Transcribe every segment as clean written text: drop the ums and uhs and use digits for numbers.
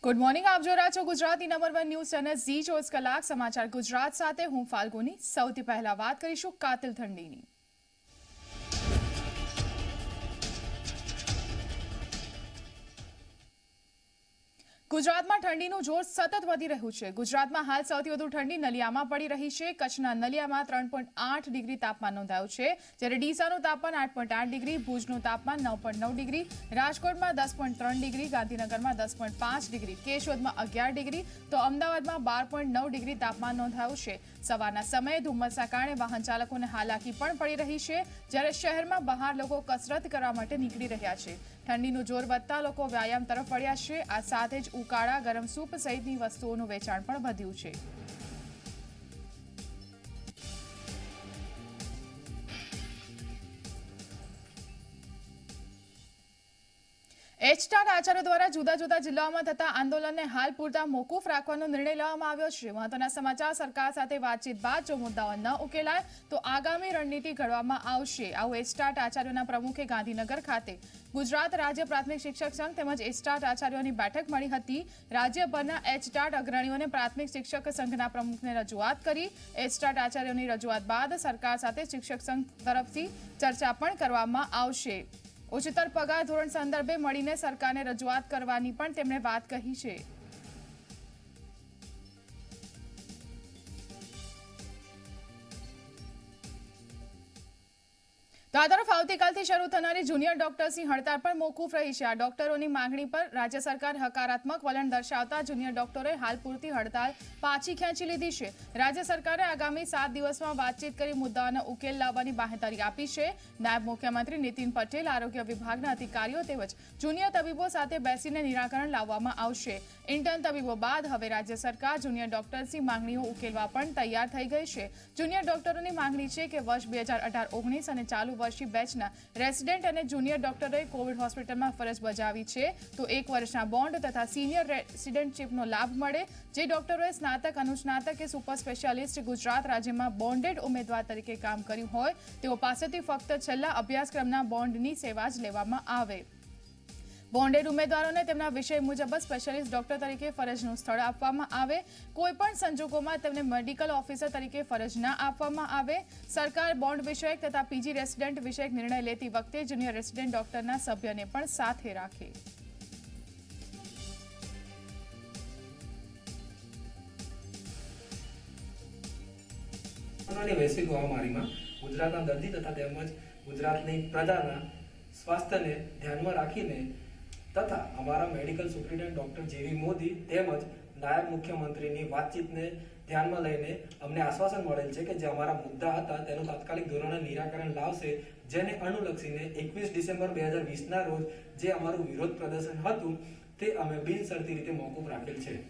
Good morning, આપ જો રહ્યા છો Gujarati number 1 news channel Zee 24 કલાક સમાચાર ગુજરાત સાથે હું ફાલ્ગુની। સૌથી પહેલા વાત કરીશું કાતિલ ઠંડીની। ગુજરાતમાં ઠંડીનું જોર સતત વધી રહ્યું છે। ગુજરાતમાં હાલ સૌથી વધુ ઠંડી નલિયામાં પડી રહી છે। કચ્છના નલિયામાં 3.8 ડિગ્રી તાપમાન નોંધાયું છે, જ્યારે ડીસાનું તાપમાન 8.8 ડિગ્રી, ભુજનું તાપમાન 9.9 ડિગ્રી, રાજકોટમાં 10.3 ડિગ્રી, ગાંધીનગરમાં 10.5 ડિગ્રી, કેશોદમાં 11 ડિગ્રી તો અમદાવાદમાં 12.9 ડિગ્રી તાપમાન નોંધાયું છે। સવારના સમયે ધુમ્મસના કારણે વાહન ચાલકોને હાલાકી પણ પડી રહી છે, જ્યારે શહેરમાં બહાર લોકો કસરત કરવા માટે નીકળી રહ્યા છે। ઠંડીનું જોર વધતા લોકો વ્યાયામ તરફ વળ્યા છે। આ સાથે જ ઉકાળા, ગરમ સૂપ સહિતની વસ્તુઓનું વેચાણ પણ વધ્યું છે। એચટાટ આચાર્યો દ્વારા જુદા જુદા જિલ્લાઓમાં થતા આંદોલનને હાલ પૂરતા મોકૂફ રાખવાનો નિર્ણય લેવામાં આવ્યો છે। મહત્વના સમાચાર, સરકાર સાથે વાતચીત બાદ જો મુદ્દાઓ ન ઉકેલાય તો આગામી રણનીતિ ઘડવામાં આવશે। આવું એચટાટ આચાર્યોના પ્રમુખે ગાંધીનગર ખાતે ગુજરાત રાજ્ય પ્રાથમિક શિક્ષક સંઘ તેમજ એચટાટ આચાર્યોની બેઠક મળી હતી। રાજ્યભરના એચટાટ અગ્રણીઓને પ્રાથમિક શિક્ષક સંઘના પ્રમુખને રજૂઆત કરી। એચટાટ આચાર્યોની રજૂઆત બાદ સરકાર સાથે શિક્ષક સંઘ તરફથી ચર્ચા પણ કરવામાં આવશે। ઉચ્ચતર પગાર ધોરણ સંદર્ભે મળીને સરકારને રજૂઆત કરવાની પણ તેમણે વાત કહી છે। તો આ તરફ આવતીકાલથી શરૂ થનારી જુનિયર ડોક્ટર્સની હડતાળ પણ મોકૂફ રહી છે। આ ડોક્ટરોની માંગણી પર રાજ્ય સરકાર હકારાત્મક વલણ દર્શાવતા જુનિયર ડોક્ટરોએ હાલ પૂરતી હડતાળ પાછી ખેંચી લીધી છે। રાજ્ય સરકારે આગામી 7 દિવસમાં વાતચીત કરી મુદ્દાઓનો ઉકેલ લાવવાની બાંહેધરી આપી છે। નાયબ મુખ્યમંત્રી નીતિન પટેલ, આરોગ્ય વિભાગના અધિકારીઓ તેમજ જુનિયર તબીબો સાથે બેસીને નિરાકરણ લાવવામાં આવશે। ઇન્ટર્ન તબીબો બાદ હવે રાજ્ય સરકાર જુનિયર ડોક્ટર્સની માંગણીઓ ઉકેલવા પણ તૈયાર થઈ ગઈ છે। જુનિયર ડોક્ટરોની માંગણી છે કે વર્ષ 2018-19 અને ચાલુ વર્ષી બેચના રેસિડેન્ટ અને જુનિયર ડોક્ટરોએ કોવિડ હોસ્પિટલમાં ફરજ બજાવી છે તો 1 વર્ષના બોન્ડ તથા સિનિયર રેસિડેન્ટશીપનો લાભ મળે। જે ડોક્ટરોએ સ્નાતક, અનુસ્નાતક કે સુપર સ્પેશિયાલિસ્ટ ગુજરાત રાજ્યમાં બોન્ડેડ ઉમેદવાર તરીકે કામ કર્યું હોય તેઓ પાસેથી ફક્ત છેલ્લા અભ્યાસક્રમના બોન્ડની સેવા જ લેવામાં આવે। બોન્ડેડ ઉમેદવારોને તેમના વિષય મુજબ સ્પેશિયાલિસ્ટ ડોક્ટર તરીકે ફરજનું સ્થળ આપવામાં આવે। કોઈપણ સંજોગોમાં તેમને મેડિકલ ઓફિસર તરીકે ફરજ ન આપવામાં આવે। સરકાર બોન્ડ વિષયક તથા પીજી રેસિડેન્ટ વિષયક નિર્ણય લેતી વખતે જુનિયર રેસિડેન્ટ ડોક્ટરના સભ્યને પણ સાથે રાખે। વૈશ્વિક મહામારીમાં ગુજરાતના દર્દી તથા તેમજ ગુજરાતની પ્રજાના સ્વાસ્થ્યને ધ્યાનમાં રાખીને તથા અમારા મેડિકલ સુપ્રિન્ટેન્ડન્ટ ડોક્ટર જેવી મોદી તેમજ નાયબ મુખ્યમંત્રીની વાતચીતને ધ્યાનમાં લઈને અમને આશ્વાસન મળેલ છે કે જે અમારા મુદ્દા હતા તેનું તાત્કાલિક ધોરણે નિરાકરણ લાવશે। જેને અનુલક્ષીને 21 ડિસેમ્બર 2020ના રોજ જે અમારું વિરોધ પ્રદર્શન હતું તે અમે બિનશરતી રીતે મોકૂફ રાખેલ છે।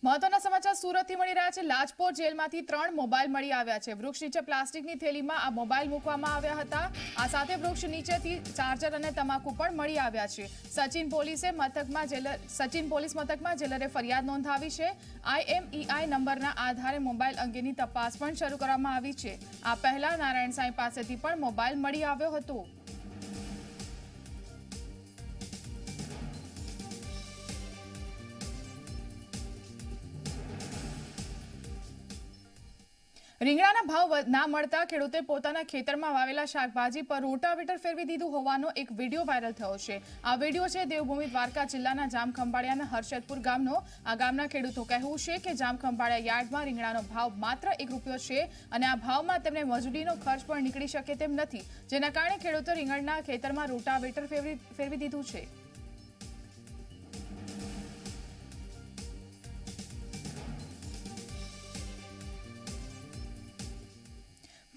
મહત્વના સમાચાર સુરતથી મળી રહ્યા છે। લાજપોર જેલમાંથી 3 મોબાઈલ મળી આવ્યા છે। વૃક્ષ નીચે પ્લાસ્ટિકની થેલીમાં આ મોબાઈલ મૂકવામાં આવ્યા હતા। આ સાથે વૃક્ષ નીચેથી ચાર્જર અને તમાકુ પણ મળી આવ્યા છે। સચિન પોલીસ મથકમાં જેલરે ફરિયાદ નોંધાવી છે। IMEI નંબરના આધારે મોબાઈલ અંગેની તપાસ પણ શરૂ કરવામાં આવી છે। આ પહેલા નારાયણ સાંઈ પાસેથી પણ મોબાઈલ મળી આવ્યો હતો। રીંગણાના ભાવ ના મળતા ખેડૂતે પોતાના ખેતરમાં વાવેલા શાકભાજી પર રોટાવેટર ફેરવી દીધું હોવાનો એક વિડીયો વાયરલ થયો છે। આ વિડીયો છે દેવભૂમિ દ્વારકા જિલ્લાના જામખંભાળિયાના હર્ષદપુર ગામનો। આ ગામના ખેડૂતો કહેવું છે કે જામખંભાળિયા યાર્ડમાં રીંગણાનો ભાવ માત્ર ₹1 છે અને આ ભાવમાં તેમને મજૂરીનો ખર્ચ પણ નીકળી શકે તેમ નથી, જેના કારણે ખેડૂતો રીંગણના ખેતરમાં રોટાવેટર ફેરવી દીધું છે।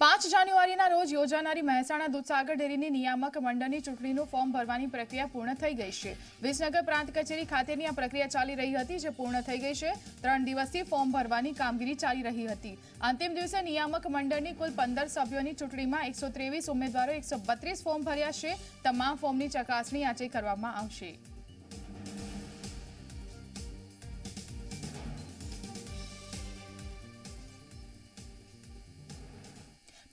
5 જાન્યુઆરીના રોજ યોજાનારી મહેસાણા દૂધસાગર ડેરીની નિયામક મંડળની ચૂંટણીનું ફોર્મ ભરવાની પ્રક્રિયા પૂર્ણ થઈ ગઈ છે। વિસનગર પ્રાંત કચેરી ખાતેની આ પ્રક્રિયા ચાલી રહી હતી, જે પૂર્ણ થઈ ગઈ છે। 3 દિવસથી ફોર્મ ભરવાની કામગીરી ચાલી રહી હતી। અંતિમ દિવસે નિયામક મંડળની કુલ 15 સભ્યોની ચૂંટણીમાં 123 ઉમેદવારોએ 132 ફોર્મ ભર્યા છે। તમામ ફોર્મની ચકાસણી આજે કરવામાં આવશે।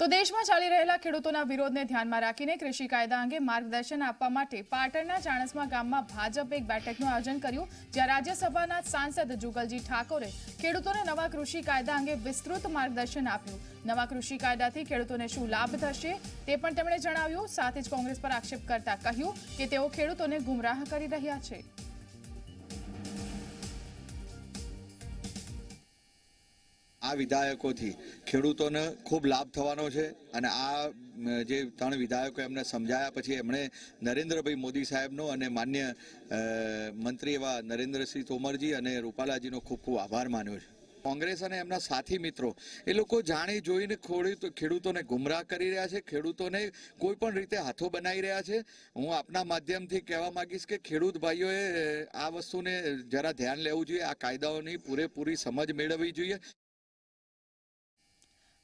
તો દેશમાં ચાલી રહેલા ખેડૂતોના વિરોધને ધ્યાનમાં રાખીને કૃષિ કાયદા અંગે માર્ગદર્શન આપવા માટે પાટણના ચાણસ્મા ગામમાં ભાજપે એક બેઠકનું આયોજન કર્યું, જ્યાં રાજ્યસભાના સાંસદ જુગલજી ઠાકોરે ખેડૂતોને નવા કૃષિ કાયદા અંગે વિસ્તૃત માર્ગદર્શન આપ્યું। નવા કૃષિ કાયદાથી ખેડૂતોને શું લાભ થશે તે પણ તેમણે જણાવ્યું। સાથે જ કોંગ્રેસ પર આક્ષેપ કરતા કહ્યું કે તેઓ ખેડૂતોને ગુમરાહ કરી રહ્યા છે। આ વિધાયકોથી ખેડૂતોને ખૂબ લાભ થવાનો છે અને આ જે ત્રણ વિધાયકો એમને સમજાયા પછી એમણે નરેન્દ્રભાઈ મોદી સાહેબનો અને માન્ય મંત્રી એવા નરેન્દ્રસિંહ તોમરજી અને રૂપાલાજીનો ખૂબ ખૂબ આભાર માન્યો છે। કોંગ્રેસ અને એમના સાથી મિત્રો એ લોકો જાણી જોઈને ખેડૂતોને ગુમરાહ કરી રહ્યા છે, ખેડૂતોને કોઈ પણ રીતે હાથો બનાવી રહ્યા છે। હું આપના માધ્યમથી કહેવા માંગીશ કે ખેડૂત ભાઈઓએ આ વસ્તુને જરા ધ્યાન લેવું જોઈએ, આ કાયદાઓની પૂરેપૂરી સમજ મેળવવી જોઈએ।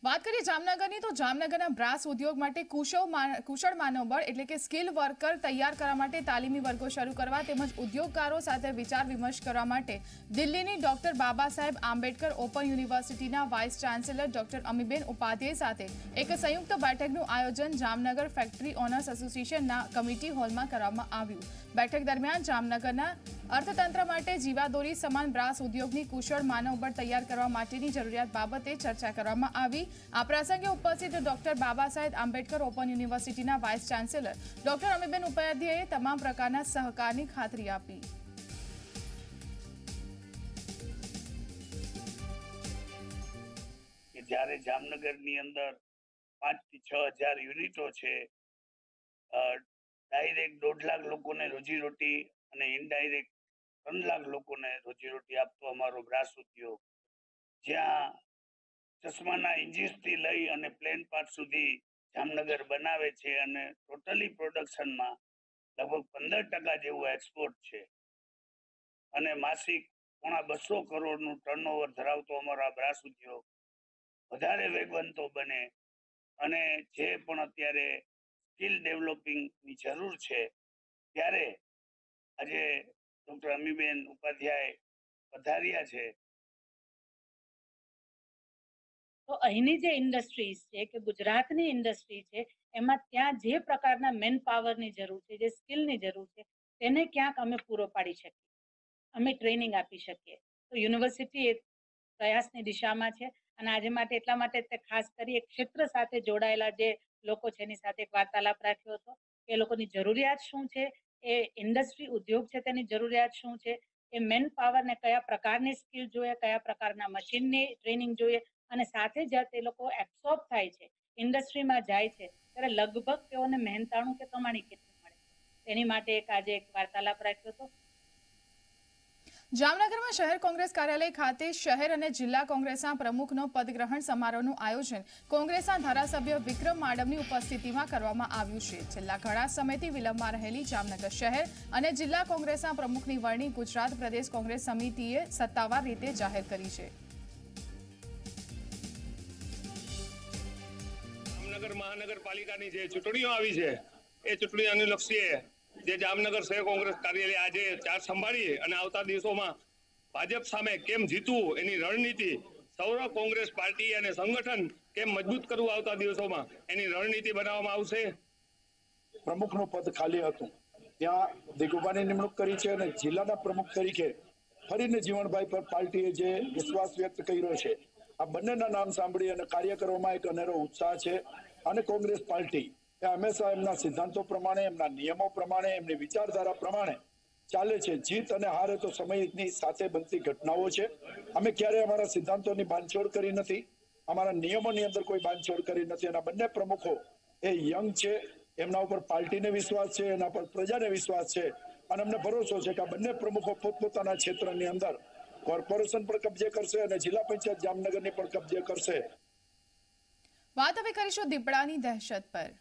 વાત કરીએ જામનગરની, તો જામનગરના બ્રાસ ઉદ્યોગ માટે કુશળ માનવબળ એટલે કે સ્કિલ વર્કર તૈયાર કરવા માટે તાલીમી વર્ગો શરૂ કરવા તેમજ ઉદ્યોગકારો સાથે વિચાર વિમર્શ કરવા માટે દિલ્હીની ડોક્ટર બાબા સાહેબ આંબેડકર ઓપન યુનિવર્સિટીના vice chancellor doctor Amiben Upadhyay સાથે એક સંયુક્ત બેઠકનું આયોજન જામનગર ફેક્ટરી ઓનર્સ એસોસિએશનના કમિટી હોલમાં કરવામાં આવ્યું। બેઠક દરમિયાન જામનગરના અર્થતંત્ર માટે જીવાદોરી સમાન બ્રાસ ઉદ્યોગની કુશળ માનવબળ તૈયાર કરવા માટેની જરૂરિયાત બાબતે ચર્ચા કરવામાં આવી। આ પ્રસંગે ઉપસ્થિત ડોક્ટર બાબા સાહેબ આંબેડકર ઓપન યુનિવર્સિટીના વાઇસ ચાન્સેલર ડોક્ટર અમીબેન ઉપાધ્યાયે તમામ પ્રકારના સહકારની ખાતરી આપી। જ્યારે જામનગરની અંદર 5 થી 6,000 યુનિટો છે, ડાયરેક્ટ 1.5 લાખ લોકોને રોજીરોટી અને ઇનડાયરેક્ટ 3 લાખ લોકોને રોજીરોટી આપતો અમારો બ્રાસ ઉદ્યોગ, જ્યાં ચશ્માના ઇન્જીસથી લઈ અને પ્લેન પાર્ટ સુધી જામનગર બનાવે છે અને ટોટલી પ્રોડક્શનમાં લગભગ 15% જેવું એક્સપોર્ટ છે અને માસિક 250 કરોડનું ટર્નઓવર ધરાવતો અમારો આ બ્રાસ ઉદ્યોગ વધારે વેગવંતો બને અને જે પણ અત્યારે સ્કિલ ડેવલપિંગની જરૂર છે ત્યારે આજે ડોક્ટર અમીબેન ઉપાધ્યાય પધાર્યા છે। તો અહીંની જે ઇન્ડસ્ટ્રીઝ છે કે ગુજરાતની ઇન્ડસ્ટ્રી છે એમાં ત્યાં જે પ્રકારના મેન પાવરની જરૂર છે, જે સ્કિલની જરૂર છે, તેને ક્યાંક અમે પૂરો પાડી શકીએ, અમે ટ્રેનિંગ આપી શકીએ। તો યુનિવર્સિટી એ પ્રયાસની દિશામાં છે અને આજે માટે એટલા માટે તે ખાસ કરી એક ક્ષેત્ર સાથે જોડાયેલા જે લોકો છે એની સાથે એક વાર્તાલાપ રાખ્યો હતો કે એ લોકોની જરૂરિયાત શું છે, એ ઇન્ડસ્ટ્રી ઉદ્યોગ છે તેની જરૂરિયાત શું છે, એ મેન પાવરને કયા પ્રકારની સ્કિલ જોઈએ, કયા પ્રકારના મશીનની ટ્રેનિંગ જોઈએ અને સાથે જ્યારે તે લોકો એબ્સોર્બ થાય છે, ઇન્ડસ્ટ્રીમાં જાય છે ત્યારે લગભગ તેઓને મહેનતાણું કે કમાણી કેટલી મળે તેની માટે આજે એક વાર્તાલાપ રાખ્યો હતો। જામનગરમાં શહેર કોંગ્રેસ કાર્યાલય ખાતે શહેર અને જિલ્લા કોંગ્રેસના પ્રમુખનો પદગ્રહણ સમારોહનું આયોજન કોંગ્રેસના ધારાસભ્ય વિક્રમ માડમની ઉપસ્થિતિમાં કરવામાં આવ્યું છે। છેલ્લા ઘણા સમયથી વિલંબમાં રહેલી જામનગર શહેર અને જિલ્લા કોંગ્રેસના પ્રમુખની વરણી ગુજરાત પ્રદેશ કોંગ્રેસ સમિતિએ સત્તાવાર રીતે જાહેર કરી છે। જામનગર મહાનગરપાલિકાની જે ચૂંટણીઓ આવી છે એ ચૂંટણી અનુલક્ષીએ જે જામનગર શહેર કોંગ્રેસ કાર્યાલય આજે ચાર્જ સંભાળી અને આવતા દિવસોમાં ભાજપ સામે કેમ જીતવું એની રણનીતિ, સૌર કોંગ્રેસ પાર્ટી અને સંગઠન કેમ મજબૂત કરવું આવતા દિવસોમાં એની રણનીતિ બનાવવામાં આવશે। પ્રમુખનું પદ ખાલી હતું, ત્યાં દિગુબાની નિમણૂક કરી છે અને જિલ્લાના પ્રમુખ તરીકે ફરીને જીવણભાઈ પર પાર્ટીએ જે વિશ્વાસ વ્યક્ત કર્યો છે, આ બંનેના નામ સાંભળી અને કાર્યકરોમાં એક અનેરો ઉત્સાહ છે અને કોંગ્રેસ પાર્ટી એ હંમેશા એમના સિદ્ધાંતો પ્રમાણે, એમના નિયમો પ્રમાણે, એમની વિચારધારા પ્રમાણે ચાલે છે। જીત અને હાર તો સમયની સાથે બનતી ઘટનાઓ છે। અમે ક્યારેય અમારા સિદ્ધાંતોની બાંધછોડ કરી નથી, અમારા નિયમોની અંદર કોઈ બાંધછોડ કરી નથી। અને બંને પ્રમુખો એ યંગ છે, એમના ઉપર પાર્ટીને વિશ્વાસ છે, એના પર પ્રજાને વિશ્વાસ છે અને અમને ભરોસો છે કે આ બંને પ્રમુખો પોતપોતાના ક્ષેત્રની અંદર કોર્પોરેશન પર કબજે કરશે અને જિલ્લા પંચાયત જામનગરની પણ કબજે કરશે। વાત હવે કરીશું દીપડાની દહેશત પર।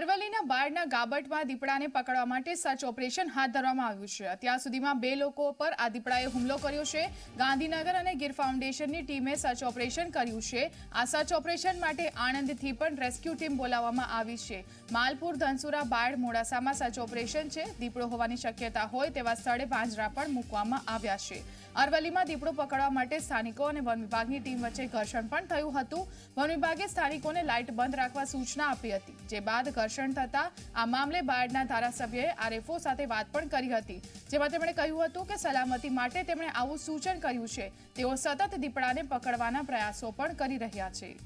અરવલ્લીના બાળના ગાબટમાં દીપડાને પકડવા માટે સર્ચ ઓપરેશન હાથ ધરવામાં આવ્યું છે. અત્યાર સુધીમાં 2 લોકો પર આ દીપડાએ હુમલો કર્યો છે. ગાંધીનગર અને ગીર ફાઉન્ડેશનની ટીમે સર્ચ ઓપરેશન કર્યું છે. આ સર્ચ ઓપરેશન માટે આણંદથી પણ રેસ્ક્યુ ટીમ બોલાવવામાં આવી છે. માલપુર, ધનસુરા, બાળ, મોડાસામાં સર્ચ ઓપરેશન છે. દીપડો હોવાની શક્યતા હોય તેવા સ્થળે પાંજરા પણ મૂકવામાં આવ્યા છે. અરવલ્લીમાં દીપડો પકડવા માટે સ્થાનિકો અને વન વિભાગની ટીમ વચ્ચે ઘર્ષણ પણ થયું હતું. વન વિભાગે સ્થાનિકોને લાઇટ બંધ રાખવા સૂચના આપી હતી, જે બાદ ઘર્ષણ થતા આ મામલે બાયડના ધારાસભ્યએ આરએફઓ સાથે વાત પણ કરી હતી, જેમાં તેમણે કહ્યું હતું કે સલામતી માટે તેમણે આવું સૂચન કર્યું છે. તેઓ સતત દીપડાને પકડવાના પ્રયાસો પણ કરી રહ્યા છે.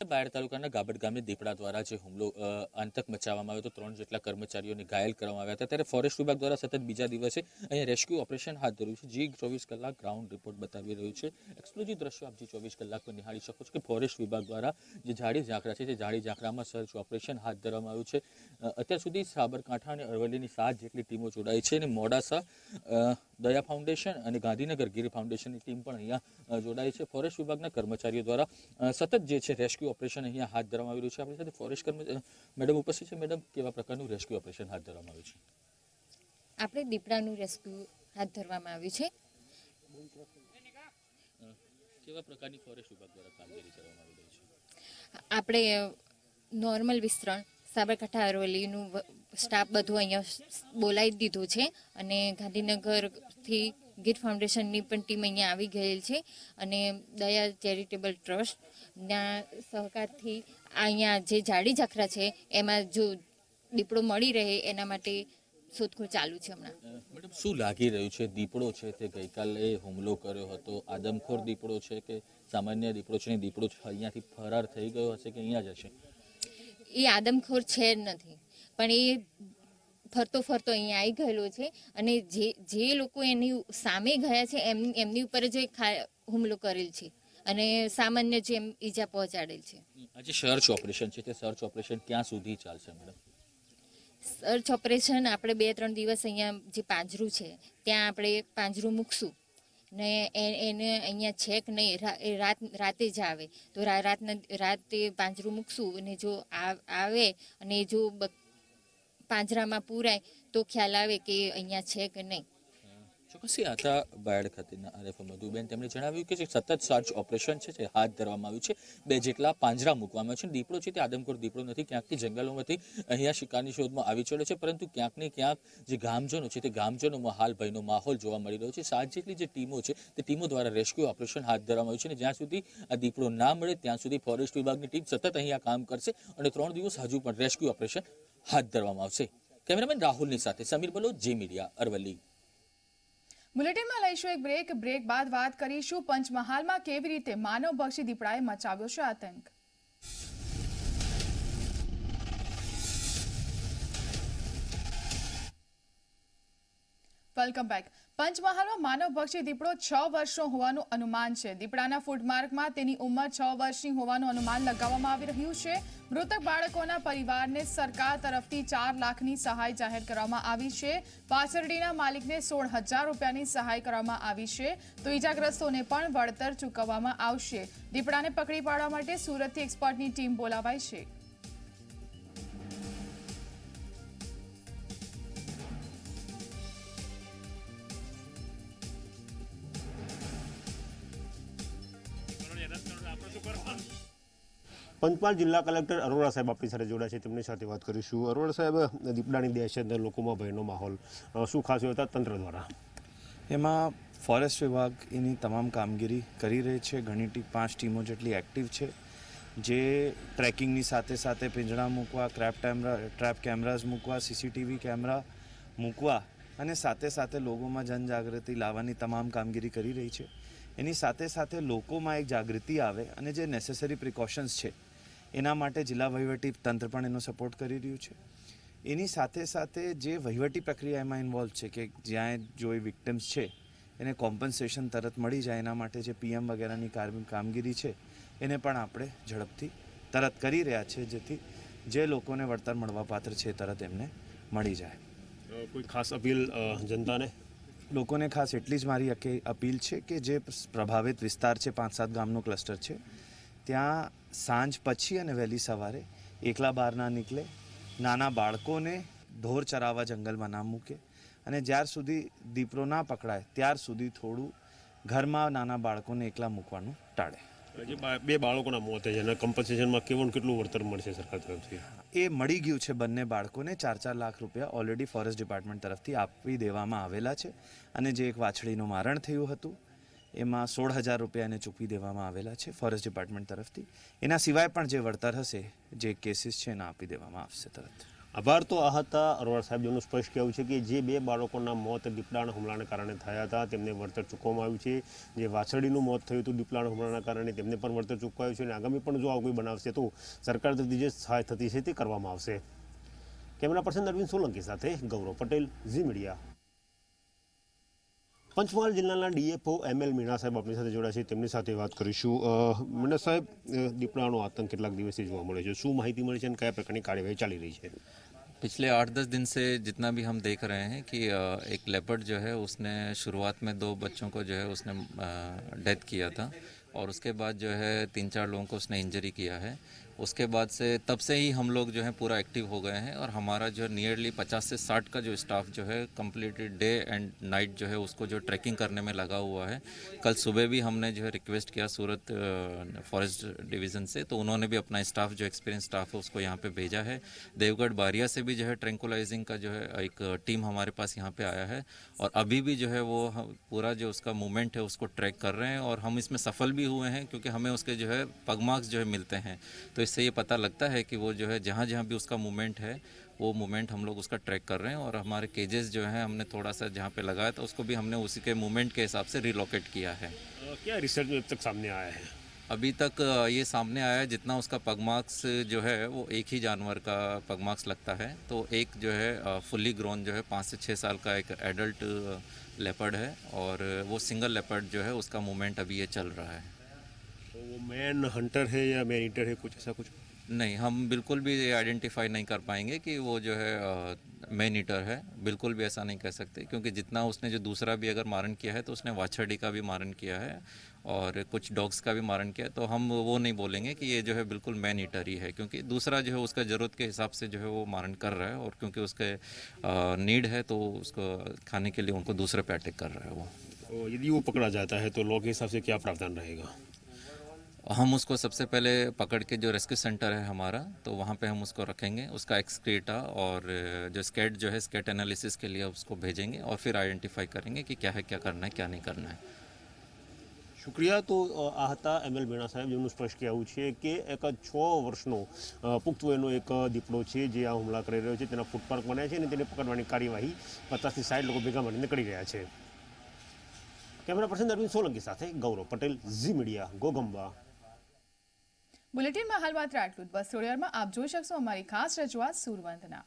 બાયડ તાલુકાના ગાબડ ગામે દીપડા દ્વારા જે હુમલો આતંક મચાવવામાં આવ્યો હતો, 3 જેટલા કર્મચારીઓને ઘાયલ કરવામાં આવ્યા હતા. ત્યારે ફોરેસ્ટ વિભાગ દ્વારા સતત બીજા દિવસે અહીંયા રેસ્ક્યુ ઓપરેશન હાથ ધર્યું છે. જે 24 કલાક ગ્રાઉન્ડ રિપોર્ટ બતાવી રહ્યું છે. એક્સક્લુઝિવ દ્રશ્યો આપ જે 24 કલાક પર નિહાળી શકો છો કે ફોરેસ્ટ વિભાગ દ્વારા જે ઝાડી ઝાંખરા છે તે ઝાડી ઝાંખરામાં સર્ચ ઓપરેશન હાથ ધરવામાં આવ્યું છે. અત્યાર સુધી સાબરકાંઠા અને અરવલ્લીની 7 જેટલી ટીમો જોડાઈ છે અને મોડાસા, દયા ફાઉન્ડેશન અને ગાંધીનગર ગીર ફાઉન્ડેશનની ટીમ પણ અહીંયા જોડાઈ છે. ફોરેસ્ટ વિભાગના કર્મચારીઓ દ્વારા સતત જે છે રેસ્ક્યુ ઓપરેશન અહીંયા હાથ ધરવામાં આવી રહ્યું છે. આપણી સાથે ફોરેસ્ટ મેડમ ઉપસ્થિત છે. મેડમ, કેવા પ્રકારનું રેસ્ક્યુ ઓપરેશન હાથ ધરવામાં આવ્યું છે? આપણે દીપડાનું રેસ્ક્યુ હાથ ધરવામાં આવ્યું છે. કેવા પ્રકારની ફોરેસ્ટ વિભાગ દ્વારા કામગીરી કરવામાં આવી રહી છે? આપણે નોર્મલ વિસ્તરણ સાબરકાંઠા અરવલ્લીનું સ્ટાફ બધું અહીંયા બોલાવી દીધું છે અને ગાંધીનગરથી ગીર ફાઉન્ડેશનની પણ ટીમ અહીંયા આવી ગયેલ છે અને દયા ચેરિટેબલ ટ્રસ્ટના સહકારથી અહીંયા જે ઝાડી ઝાખરા છે એમાં જો દીપડો મળી રહે એના માટે શોધખોળ ચાલુ છે હમણાં. મેડમ, શું લાગી રહ્યું છે? દીપડો છે તે ગઈકાલે હુમલો કર્યો હતો, આદમખોર દીપડો છે કે સામાન્ય દીપડો છે? દીપડો અહીંયાથી ફરાર થઈ ગયો હશે કે અહીંયા જ હશે? એ આદમખોર છે જ નથી, પણ એ ફરતો ફરતો અહીંયા આવી ગયેલો છે અને જે લોકો એની સામે ગયા છે એમની ઉપર જ હુમલો કરેલ છે અને સામાન્ય જેમ ઈજા પહોંચાડેલ છે. આજે સર્ચ ઓપરેશન છે તે સર્ચ ઓપરેશન ક્યાં સુધી ચાલશે મેડમ? સર્ચ ઓપરેશન આપણે 2-3 દિવસ અહીંયા જે પાંજરું છે ત્યાં આપણે પાંજરું મૂકશું ને એને અહીંયા છે કે નહીં રાતે જ આવે તો રાતે પાંજરું મૂકશું અને જો આવે અને જો પાંજરામાં પૂરાય તો ખ્યાલ આવે કે અહીંયા છે કે નહીં. ચોક્કસથી હતા બાયડ ખાતેના આરએફઓ મધુબેન. તેમણે જણાવ્યું કે જે સતત સર્ચ ઓપરેશન છે તે હાથ ધરવામાં આવ્યું છે. 2 જેટલા પાંજરા મૂકવામાં આવ્યા છે. દીપડો છે તે આદમખોર દીપડો નથી, ક્યાંકથી જંગલોમાંથી અહીંયા શિકારની શોધમાં આવી ચડ્યો છે, પરંતુ ક્યાંક ને ક્યાંક જે ગામજનો છે તે ગામજનોમાં હાલ ભયનો માહોલ જોવા મળી રહ્યો છે. 7 જેટલી જે ટીમો છે તે ટીમો દ્વારા રેસ્ક્યુ ઓપરેશન હાથ ધરવામાં આવ્યું છે અને જ્યાં સુધી આ દીપડો ના મળે ત્યાં સુધી ફોરેસ્ટ વિભાગની ટીમ સતત અહીંયા કામ કરશે અને 3 દિવસ હજુ પણ રેસ્ક્યુ ઓપરેશન હાથ ધરવામાં આવશે. કેમેરામેન રાહુલની સાથે સમીર બલોચ, જે મીડિયા, અરવલ્લી. બુલેટિનમાં લઈશું એક બ્રેક બાદ વાત કરીશું પંચમહાલમાં કેવી રીતે માનવભક્ષી દીપડાએ મચાવ્યો છે આતંક. Welcome back. પંચમહાલમાં માનવભક્ષી દીપડો 6 વર્ષનો હોવાનું અનુમાન છે. દીપડાના ફૂટમાર્કમાં તેની ઉંમર 6 વર્ષની હોવાનું અનુમાન લગાવવામાં આવી રહ્યું છે. મૃતક બાળકોના પરિવારને સરકાર તરફથી 4 લાખની સહાય જાહેર કરવામાં આવી છે. પાછરડીના માલિકને 16,000 રૂપિયાની સહાય કરવામાં આવી છે તો ઈજાગ્રસ્તોને પણ વળતર ચૂકવવામાં આવશે. દીપડાને પકડી પાડવા માટે સુરતથી એક્સપર્ટની ટીમ બોલાવાઈ છે. પંચમહાલ જિલ્લા કલેક્ટર અરોરા સાહેબ આપણી સાથે જોડાયા છે, તેમની સાથે વાત કરીશું. અરોરા સાહેબ, દીપડાની દહેશત, લોકોમાં ભયનો માહોલ, શું ખાસ વ્યવસ્થા તંત્ર દ્વારા? એમાં ફોરેસ્ટ વિભાગ એની તમામ કામગીરી કરી રહી છે. ઘણી 5 ટીમો જેટલી એક્ટિવ છે, જે ટ્રેકિંગની સાથે સાથે પિંજરા મૂકવા, ટ્રેપ કેમેરાઝ મૂકવા, સીસીટીવી કેમેરા મૂકવા અને સાથે સાથે લોકોમાં જનજાગૃતિ લાવવાની તમામ કામગીરી કરી રહી છે. એની સાથે સાથે લોકોમાં એક જાગૃતિ આવે અને જે નેસેસરી પ્રિકોશન્સ છે એના માટે જિલ્લા વહીવટી તંત્ર પણ એનો સપોર્ટ કરી રહ્યું છે. એની સાથે સાથે જે વહીવટી પ્રક્રિયા એમાં ઇન્વોલ્વ છે કે જ્યાં જો એ વિક્ટિમ્સ છે એને કોમ્પન્સેશન તરત મળી જાય એના માટે જે પીએમ વગેરેની કામગીરી છે એને પણ આપણે ઝડપથી તરત કરી રહ્યા છે, જેથી જે લોકોને વળતર મળવાપાત્ર છે તરત એમને મળી જાય. કોઈ ખાસ અપીલ જનતાને? લોકોને ખાસ એટલી જ મારી અપીલ છે કે જે પ્રભાવિત વિસ્તાર છે, 5-7 ગામનો ક્લસ્ટર છે, ત્યાં સાંજ પછી અને વહેલી સવારે એકલા બહાર ના નીકળે, નાના બાળકોને ઢોર ચરાવવા જંગલમાં ના મૂકે અને જ્યાર સુધી દીપડો ના પકડાય ત્યાર સુધી થોડું ઘરમાં નાના બાળકોને એકલા મૂકવાનું ટાળે. જે બે બાળકોના મોત છે એના કમ્પન્સેશનમાં કેટલું વળતર મળશે સરકાર તરફથી? એ મળી ગયું છે બંને બાળકોને. 4-4 લાખ રૂપિયા ઓલરેડી ફોરેસ્ટ ડિપાર્ટમેન્ટ તરફથી આપી દેવામાં આવેલા છે અને જે એક વાછડીનું મારણ થયું હતું એમાં 16,000 રૂપિયા એને ચૂકવી દેવામાં આવેલા છે ફોરેસ્ટ ડિપાર્ટમેન્ટ તરફથી. એના સિવાય પણ જે વળતર હશે, જે કેસીસ છે એના આપી દેવામાં આવશે તરત. આભાર. તો આ હતા અરોરા સાહેબ, જેનું સ્પષ્ટ કહેવું છે કે જે બે બાળકોના મોત દીપડાના હુમલાના કારણે થયા હતા તેમને વળતર ચૂકવવામાં આવ્યું છે. જે વાછડીનું મોત થયું હતું દીપડાના હુમલાના કારણે તેમને પણ વળતર ચૂકવાયું છે અને આગામી પણ જો આવું કોઈ બનાવશે તો સરકાર તરફથી જે સહાય થતી છે તે કરવામાં આવશે. કેમેરા પર્સન અરવિંદ સોલંકી સાથે ગૌરવ પટેલ, ઝી મીડિયા. પંચમહાલ જિલ્લાના ડીએફઓ ML મીણા સાહેબ આપણી સાથે જોડાયા છે, તેમની સાથે વાત કરીશું. મીણા સાહેબ, દીપડાનો આતંક કેટલાક દિવસથી જોવા મળે છે, શું માહિતી મળી છે અને કયા પ્રકારની કાર્યવાહી ચાલી રહી છે? पिछले 8-10 दिन से जितना भी हम देख रहे हैं कि एक लेपर्ड जो है उसने शुरुआत में 2 बच्चों को जो है उसने डेथ किया था और उसके बाद जो है 3-4 लोगों को उसने इंजरी किया है. उसके बाद से तब से ही हम लोग जो है पूरा एक्टिव हो गए हैं और हमारा जो नियरली 50 से 60 का जो स्टाफ जो है कम्प्लीटली डे एंड नाइट जो है उसको जो ट्रैकिंग करने में लगा हुआ है. कल सुबह भी हमने जो है रिक्वेस्ट किया सूरत फॉरेस्ट डिवीज़न से, तो उन्होंने भी अपना स्टाफ जो एक्सपीरियंस स्टाफ है उसको यहाँ पे भेजा है. देवगढ़ बारिया से भी जो है ट्रैंकुलाइजिंग का जो है एक टीम हमारे पास यहाँ पे आया है और अभी भी जो है वो पूरा जो उसका मूवमेंट है उसको ट्रैक कर रहे हैं और हम इसमें सफल भी हुए हैं क्योंकि हमें उसके जो है पग मार्क्स जो है मिलते हैं. तो इससे ये पता लगता है कि वो जो है जहाँ जहाँ भी उसका मूवमेंट है वो मूवमेंट हम लोग उसका ट्रैक कर रहे हैं और हमारे केजेस जो हैं हमने थोड़ा सा जहाँ पे लगाया था उसको भी हमने उसी के मूवमेंट के हिसाब से रिलोकेट किया है. क्या रिसर्च में अब तक सामने आया है? अभी तक ये सामने आया है जितना उसका पग मार्क्स जो है वो एक ही जानवर का पग मार्क्स लगता है. तो एक जो है फुल्ली ग्रोन जो है 5 से 6 साल का एक एडल्ट लेपर्ड है और वो सिंगल लेपर्ड जो है उसका मूवमेंट अभी ये चल रहा है. तो वो मैन हंटर है या मैन ईटर है, कुछ ऐसा कुछ? नहीं, हम बिल्कुल भी आइडेंटिफाई नहीं कर पाएंगे कि वो जो है मैन ईटर है, बिल्कुल भी ऐसा नहीं कह सकते क्योंकि जितना उसने जो दूसरा भी अगर मारण किया है तो उसने वाछड़ी का भी मारण किया है और कुछ डॉग्स का भी मारण किया है. तो हम वो नहीं बोलेंगे कि ये जो है बिल्कुल मैन ईटर ही है क्योंकि दूसरा जो है उसका ज़रूरत के हिसाब से जो है वो मारण कर रहा है और क्योंकि उसके नीड है तो उसको खाने के लिए उनको दूसरे पे अटैक कर रहा है वो. तो यदि वो पकड़ा जाता है तो लॉ के हिसाब से क्या प्रावधान रहेगा? हम उसको सबसे पहले पकड़ के जो रेस्क्यू सेंटर है हमारा तो वहाँ पे हम उसको रखेंगे, उसका एक्सक्रीटा और जो स्केट जो है स्केट एनालिसिस के लिए उसको भेजेंगे और फिर आइडेंटिफाई करेंगे कि क्या है, क्या करना है, क्या नहीं करना है. શુક્રિયા. તો આ હતા ML મીણા સાહેબ, જેમનું સ્પષ્ટ કહેવું છે કે એક 6 વર્ષનો પુખ્ત વયનો એક દીપડો છે જે આ હુમલા કરી રહ્યો છે, તેના ફૂટમાર્ક બનાવ્યા છે અને તેને પકડવાની કાર્યવાહી 50 થી 60 લોકો ભેગા મળીને કરી રહ્યા છે. કેમેરા પર્સન અરવિંદ સોલંકી સાથે ગૌરવ પટેલ, ઝી મીડિયા, ગોગંબા. બુલેટિનમાં હાલ માત્ર આટલું જ. બસ થોડી વારમાં આપ જોઈ શકશો અમારી ખાસ રજૂઆત સૂરવંદના.